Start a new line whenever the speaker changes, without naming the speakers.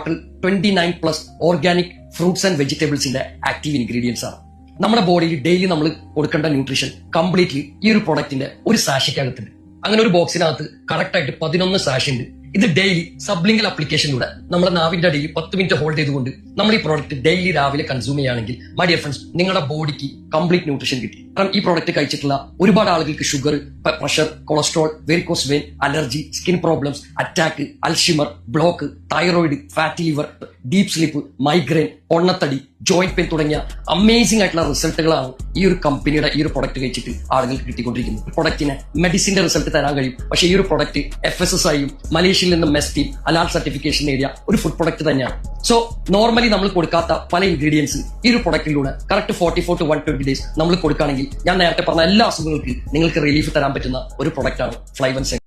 29+ organic fruits and വെജിറ്റബിൾസിന്റെ active ingredients ആണ്. നമ്മുടെ ബോഡിയിൽ ഡെയിലി നമ്മൾ കൊടുക്കേണ്ട ന്യൂട്രീഷൻ കംപ്ലീറ്റ്ലി ഈ ഒരു പ്രൊഡക്റ്റിന്റെ ഒരു സാഷയ്ക്കകത്തുണ്ട്. അങ്ങനെ ഒരു ബോക്സിനകത്ത് കറക്റ്റ് ആയിട്ട് 11 സാഷ ഉണ്ട്. ഇത് ഡെയിലി സബ്ലിംഗൽ അപ്ലിക്കേഷനിലൂടെ നമ്മുടെ നാവിന്റെ അടിയിൽ 10 മിനിറ്റ് ഹോൾഡ് ചെയ്തുകൊണ്ട് നമ്മൾ ഈ പ്രോഡക്റ്റ് ഡെയിലി രാവിലെ കൺസ്യൂം ചെയ്യുകയാണെങ്കിൽ മൈ ഡിയർ ഫ്രണ്ട്സ്, നിങ്ങളുടെ ബോഡിക്ക് കംപ്ലീറ്റ് ന്യൂട്രീഷൻ കിട്ടി. കാരണം ഈ പ്രോഡക്റ്റ് കഴിച്ചിട്ടുള്ള ഒരുപാട് ആളുകൾക്ക് sugar, pressure, cholesterol, varicose vein, allergy, skin problems, attack, Alzheimer, block, thyroid, fatty liver, deep sleep, migraine, പൊണ്ണത്തടി, ജോയിന്റ് പെയിൻ തുടങ്ങിയ അമേസിംഗ് ആയിട്ടുള്ള റിസൾട്ടുകളാണ് ഈ ഒരു കമ്പനിയുടെ ഈ ഒരു പ്രൊഡക്റ്റ് കഴിച്ചിട്ട് ആളുകൾക്ക് കിട്ടിക്കൊണ്ടിരിക്കുന്നത്. പ്രൊഡക്റ്റിന് മെഡിസിന്റെ റിസൾട്ട് തരാൻ കഴിയും. പക്ഷേ ഈ ഒരു പ്രൊഡക്റ്റ് FSSAIയും മലേഷ്യയിൽ നിന്ന് മെസ്റ്റിയും ഹലാൽ സർട്ടിഫിക്കേഷൻ നേടിയ ഒരു ഫുഡ് പ്രൊഡക്റ്റ് തന്നെയാണ്. സോ നോർമലി നമ്മൾ കൊടുക്കാത്ത പല ഇൻഗ്രീഡിയൻസ് ഈ ഒരു പ്രൊഡക്റ്റിലൂടെ കറക്റ്റ് 44 to 120 ഡേയ്സ് നമ്മൾ കൊടുക്കുകയാണെങ്കിൽ ഞാൻ നേരത്തെ പറഞ്ഞ എല്ലാ അസുഖങ്ങൾക്ക് നിങ്ങൾക്ക് റിലീഫ് തരാൻ പറ്റുന്ന ഒരു പ്രൊഡക്റ്റാണ് ഫ്ലൈവൻസ്.